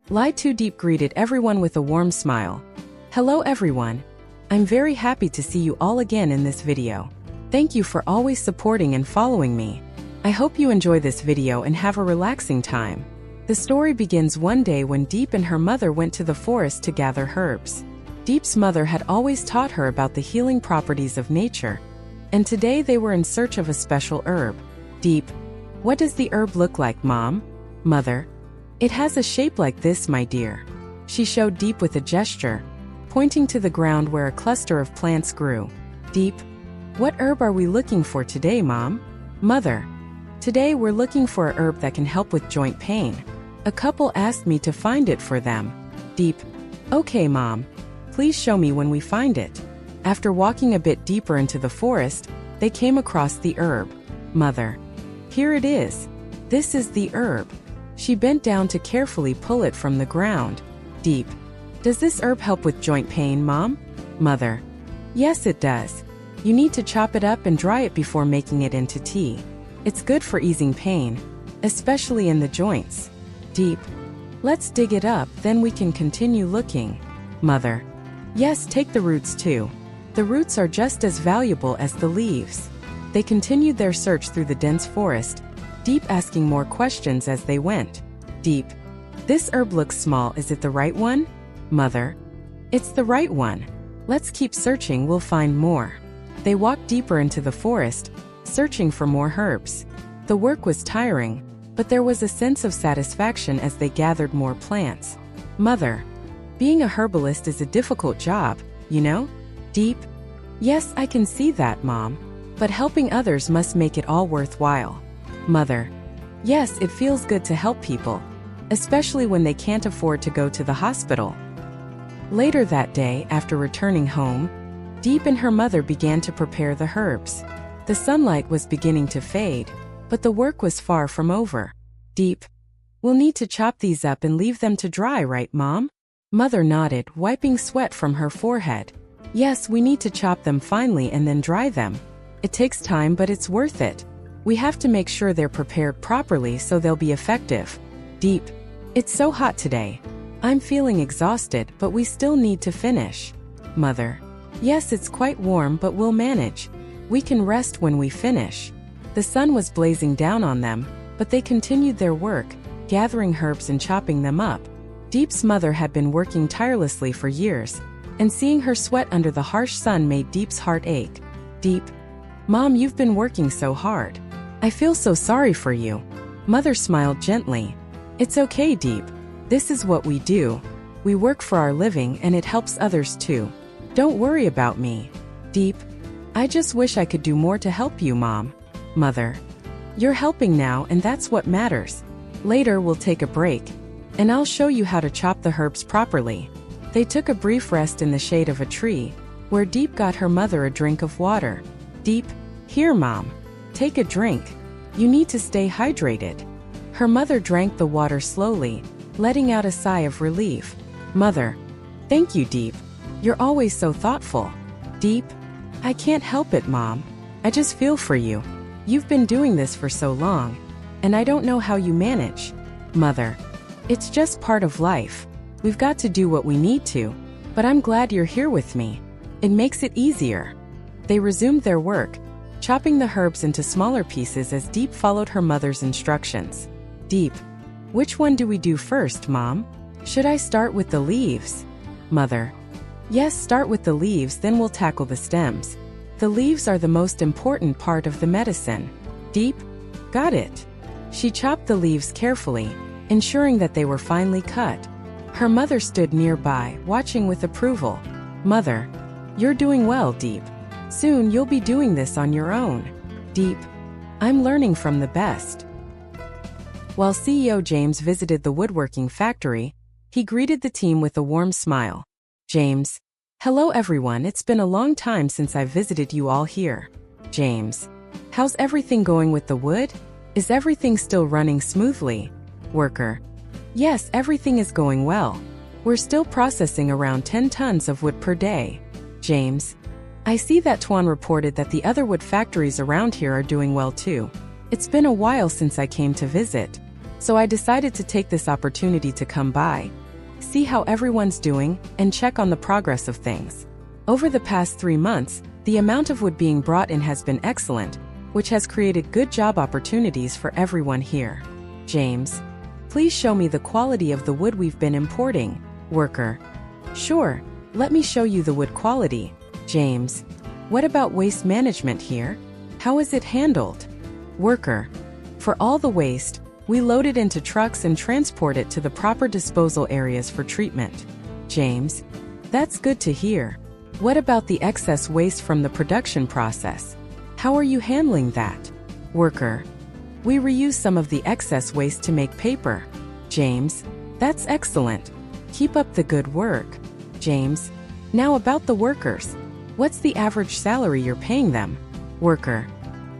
Diep greeted everyone with a warm smile. Hello everyone. I'm very happy to see you all again in this video. Thank you for always supporting and following me. I hope you enjoy this video and have a relaxing time. The story begins one day when Diep and her mother went to the forest to gather herbs. Diep's mother had always taught her about the healing properties of nature, and today they were in search of a special herb. Diep, what does the herb look like, Mom? Mother, it has a shape like this, my dear. She showed Diep with a gesture, pointing to the ground where a cluster of plants grew. Diep, what herb are we looking for today, Mom? Mother, today we're looking for a herb that can help with joint pain. A couple asked me to find it for them. Diep, okay, Mom. Please show me when we find it. After walking a bit deeper into the forest, they came across the herb. Mother, here it is. This is the herb. She bent down to carefully pull it from the ground. Diep, does this herb help with joint pain, Mom? Mother, yes it does. You need to chop it up and dry it before making it into tea. It's good for easing pain, especially in the joints. Diep, let's dig it up, then we can continue looking. Mother, yes, take the roots too. The roots are just as valuable as the leaves. They continued their search through the dense forest, Diep asking more questions as they went. Diep, this herb looks small, is it the right one? Mother, it's the right one. Let's keep searching, we'll find more. They walked deeper into the forest, searching for more herbs. The work was tiring, but there was a sense of satisfaction as they gathered more plants. Mother, being a herbalist is a difficult job, you know? Diep, yes, I can see that, Mom. But helping others must make it all worthwhile. Mother, yes, it feels good to help people, especially when they can't afford to go to the hospital. Later that day, after returning home, Diep and her mother began to prepare the herbs. The sunlight was beginning to fade, but the work was far from over. Diep, we'll need to chop these up and leave them to dry, right, Mom? Mother nodded, wiping sweat from her forehead. Yes, we need to chop them finely and then dry them. It takes time, but it's worth it. We have to make sure they're prepared properly so they'll be effective. Diep, it's so hot today. I'm feeling exhausted, but we still need to finish. Mother, yes, it's quite warm, but we'll manage. We can rest when we finish. The sun was blazing down on them, but they continued their work, gathering herbs and chopping them up. Diep's mother had been working tirelessly for years, and seeing her sweat under the harsh sun made Diep's heart ache. Diep, Mom, you've been working so hard. I feel so sorry for you. Mother smiled gently. It's okay, Diep. This is what we do. We work for our living and it helps others too. Don't worry about me. Diep, I just wish I could do more to help you, Mom. Mother, you're helping now and that's what matters. Later we'll take a break, and I'll show you how to chop the herbs properly. They took a brief rest in the shade of a tree, where Diep got her mother a drink of water. Diep, here, Mom. Take a drink. You need to stay hydrated. Her mother drank the water slowly, letting out a sigh of relief. Mother, thank you, Diep. You're always so thoughtful. Diep, I can't help it, Mom. I just feel for you. You've been doing this for so long, and I don't know how you manage. Mother, it's just part of life. We've got to do what we need to, but I'm glad you're here with me. It makes it easier. They resumed their work, chopping the herbs into smaller pieces as Diep followed her mother's instructions. Diep, which one do we do first, Mom? Should I start with the leaves? Mother, yes, start with the leaves, then we'll tackle the stems. The leaves are the most important part of the medicine. Diep, got it. She chopped the leaves carefully, ensuring that they were finely cut. Her mother stood nearby, watching with approval. Mother, you're doing well, Diep. Soon you'll be doing this on your own. Diep, I'm learning from the best. While CEO James visited the woodworking factory, he greeted the team with a warm smile. James, hello everyone, it's been a long time since I've visited you all here. James, how's everything going with the wood? Is everything still running smoothly? Worker, yes, everything is going well. We're still processing around 10 tons of wood per day. James, I see that Tuan reported that the other wood factories around here are doing well too. It's been a while since I came to visit. so I decided to take this opportunity to come by, see how everyone's doing, and check on the progress of things. Over the past 3 months, the amount of wood being brought in has been excellent, which has created good job opportunities for everyone here. James, please show me the quality of the wood we've been importing. Worker, sure, let me show you the wood quality. James, what about waste management here? How is it handled? Worker, for all the waste, we load it into trucks and transport it to the proper disposal areas for treatment. James, that's good to hear. What about the excess waste from the production process? How are you handling that? Worker, we reuse some of the excess waste to make paper. James, that's excellent. Keep up the good work. James, now about the workers. What's the average salary you're paying them? Worker,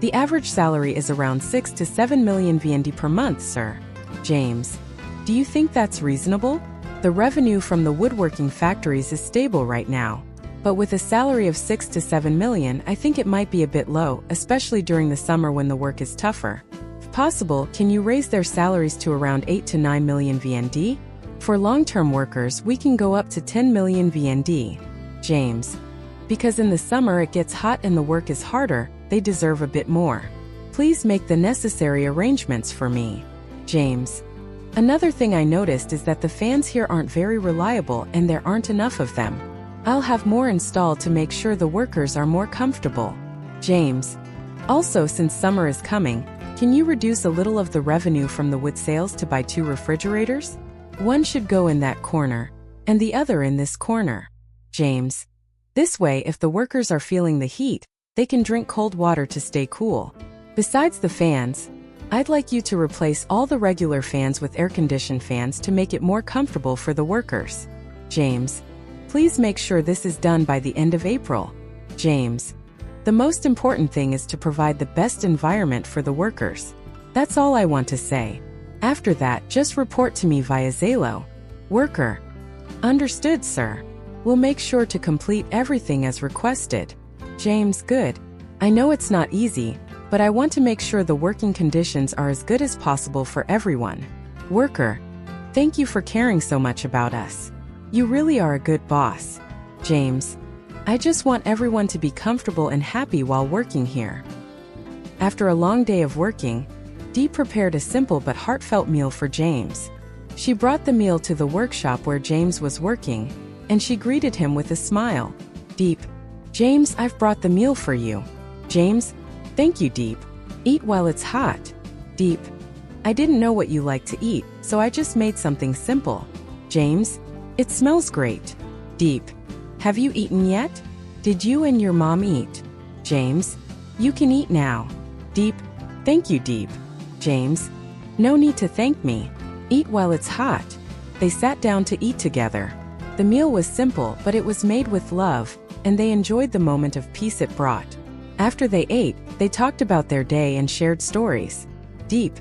the average salary is around 6 to 7 million VND per month, sir. James, do you think that's reasonable? The revenue from the woodworking factories is stable right now, but with a salary of 6 to 7 million, I think it might be a bit low, especially during the summer when the work is tougher. If possible, can you raise their salaries to around 8 to 9 million VND? For long-term workers, we can go up to 10 million VND. James, because in the summer it gets hot and the work is harder, they deserve a bit more. Please make the necessary arrangements for me. James, another thing I noticed is that the fans here aren't very reliable and there aren't enough of them. I'll have more installed to make sure the workers are more comfortable. James, also since summer is coming, can you reduce a little of the revenue from the wood sales to buy 2 refrigerators? One should go in that corner, and the other in this corner. James, this way if the workers are feeling the heat, they can drink cold water to stay cool. Besides the fans, I'd like you to replace all the regular fans with air-conditioned fans to make it more comfortable for the workers. James, please make sure this is done by the end of April. James, the most important thing is to provide the best environment for the workers. That's all I want to say. After that, just report to me via Zalo. Worker, understood, sir. We'll make sure to complete everything as requested. James, good. I know it's not easy, but I want to make sure the working conditions are as good as possible for everyone. Worker, thank you for caring so much about us. You really are a good boss. James, I just want everyone to be comfortable and happy while working here. After a long day of working, Diep prepared a simple but heartfelt meal for James. She brought the meal to the workshop where James was working, and she greeted him with a smile. Diep, James, I've brought the meal for you. James, thank you, Diep. Eat while it's hot. Diep, I didn't know what you like to eat, so I just made something simple. James, it smells great. Diep, have you eaten yet? Did you and your mom eat? James, you can eat now. Diep, thank you, Diep. James, no need to thank me. Eat while it's hot. They sat down to eat together. The meal was simple, but it was made with love, and they enjoyed the moment of peace it brought. After they ate, they talked about their day and shared stories. Diep,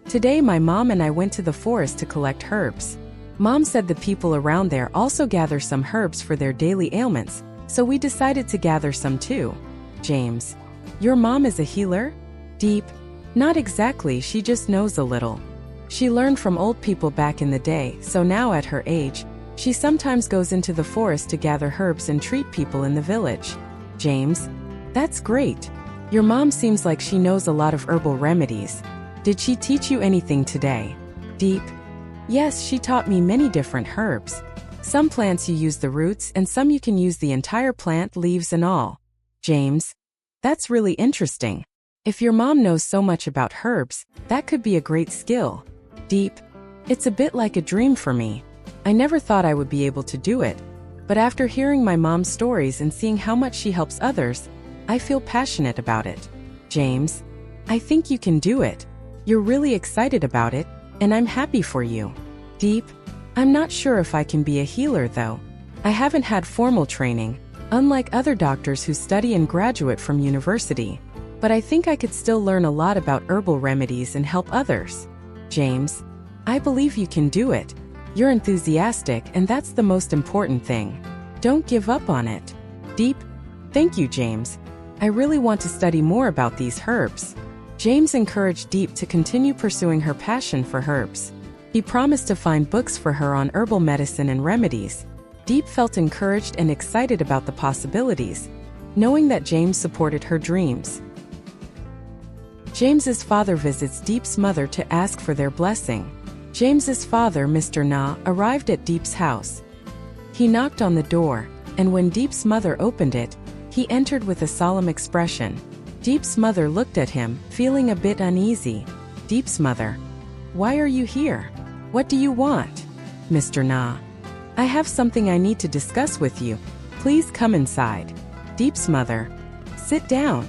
today my mom and I went to the forest to collect herbs. Mom said the people around there also gather some herbs for their daily ailments, so we decided to gather some too. James, your mom is a healer? Diep, not exactly, she just knows a little. She learned from old people back in the day, so now at her age, she sometimes goes into the forest to gather herbs and treat people in the village. James, that's great. Your mom seems like she knows a lot of herbal remedies. Did she teach you anything today? Diep, yes, she taught me many different herbs. Some plants you use the roots and some you can use the entire plant, leaves and all. James, that's really interesting. If your mom knows so much about herbs, that could be a great skill. Diep, it's a bit like a dream for me. I never thought I would be able to do it, but after hearing my mom's stories and seeing how much she helps others, I feel passionate about it. James, I think you can do it. You're really excited about it, and I'm happy for you. Diep, I'm not sure if I can be a healer though. I haven't had formal training, unlike other doctors who study and graduate from university. But I think I could still learn a lot about herbal remedies and help others. James, I believe you can do it. You're enthusiastic, and that's the most important thing. Don't give up on it. Diep, thank you, James. I really want to study more about these herbs. James encouraged Diep to continue pursuing her passion for herbs. He promised to find books for her on herbal medicine and remedies. Diep felt encouraged and excited about the possibilities, knowing that James supported her dreams. James's father visits Diep's mother to ask for their blessing. James's father, Mr. Na, arrived at Diep's house. He knocked on the door, and when Diep's mother opened it, he entered with a solemn expression. Diep's mother looked at him, feeling a bit uneasy. Diep's mother: "Why are you here? What do you want?" "Mr. Na, I have something I need to discuss with you. Please come inside." Diep's mother: "Sit down."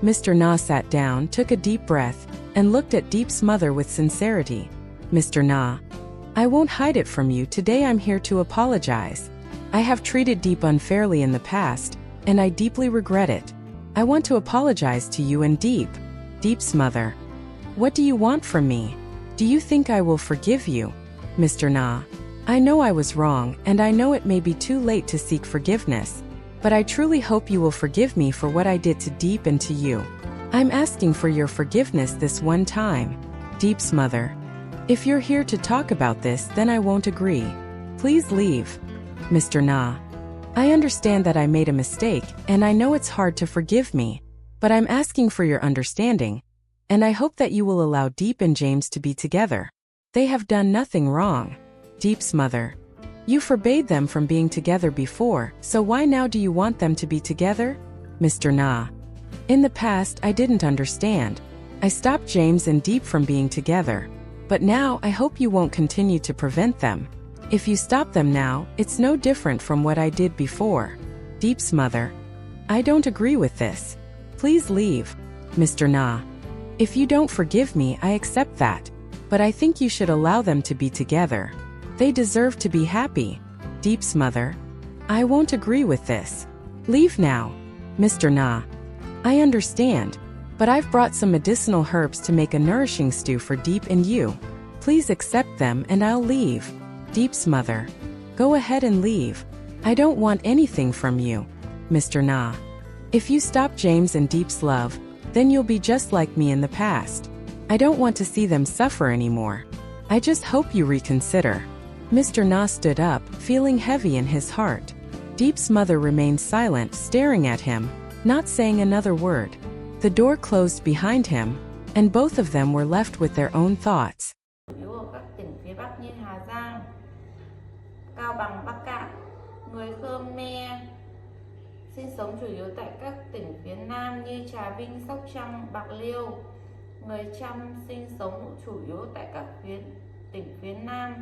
Mr. Na sat down, took a deep breath, and looked at Diep's mother with sincerity. "Mr. Na, I won't hide it from you. Today I'm here to apologize. I have treated Diep unfairly in the past, and I deeply regret it. I want to apologize to you and Diep." Diep's mother: "What do you want from me? Do you think I will forgive you?" Mr. Na: "I know I was wrong, and I know it may be too late to seek forgiveness, but I truly hope you will forgive me for what I did to Diep and to you. I'm asking for your forgiveness this one time." Diep's mother: "If you're here to talk about this, then I won't agree. Please leave." Mr. Na: "I understand that I made a mistake, and I know it's hard to forgive me, but I'm asking for your understanding, and I hope that you will allow Diep and James to be together. They have done nothing wrong." Diep's mother: "You forbade them from being together before, so why now do you want them to be together?" Mr. Na: "In the past I didn't understand. I stopped James and Diep from being together, but now I hope you won't continue to prevent them. If you stop them now, it's no different from what I did before." Diep's mother: "I don't agree with this. Please leave." Mr. Na: "If you don't forgive me, I accept that, but I think you should allow them to be together. They deserve to be happy." Diep's mother: "I won't agree with this. Leave now." Mr. Na: "I understand, but I've brought some medicinal herbs to make a nourishing stew for Diep and you. Please accept them and I'll leave." Diep's mother: "Go ahead and leave. I don't want anything from you." Mr. Na: "If you stop James and Diep's love, then you'll be just like me in the past. I don't want to see them suffer anymore. I just hope you reconsider." Mr. Na stood up, feeling heavy in his heart. Diep's mother remained silent, staring at him, not saying another word. The door closed behind him, and both of them were left with their own thoughts. Cao Bằng, Bắc Cạn. Người Khmer sinh sống chủ yếu tại các tỉnh phía Nam như Trà Vinh, Sóc Trăng, Bạc Liêu. Người Chăm sinh sống chủ yếu tại các tỉnh phía Nam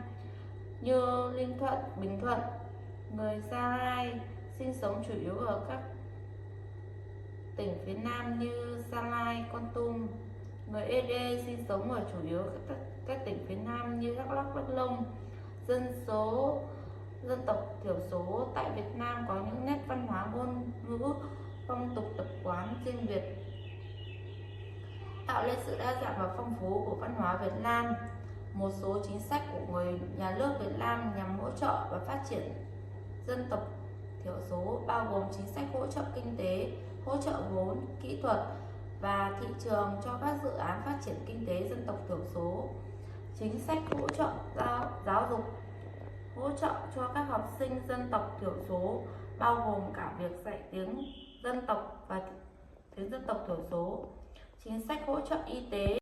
như Ninh Thuận, Bình Thuận. Người Gia Rai sinh sống chủ yếu ở các tỉnh phía Nam như Gia Lai, Kon Tum. Người Ede sinh sống ở chủ yếu các tỉnh phía Nam như Đắk Lắk, Đắk Nông. Dân tộc thiểu số tại Việt Nam có những nét văn hóa, ngôn ngữ, phong tục tập quán riêng biệt, tạo lên sự đa dạng và phong phú của văn hóa Việt Nam. Một số chính sách của người nhà nước Việt Nam nhằm hỗ trợ và phát triển dân tộc thiểu số bao gồm chính sách hỗ trợ kinh tế, hỗ trợ vốn, kỹ thuật và thị trường cho các dự án phát triển kinh tế dân tộc thiểu số. Chính sách hỗ trợ giáo dục, hỗ trợ cho các học sinh dân tộc thiểu số bao gồm cả việc dạy tiếng dân tộc và tiếng dân tộc thiểu số. Chính sách hỗ trợ y tế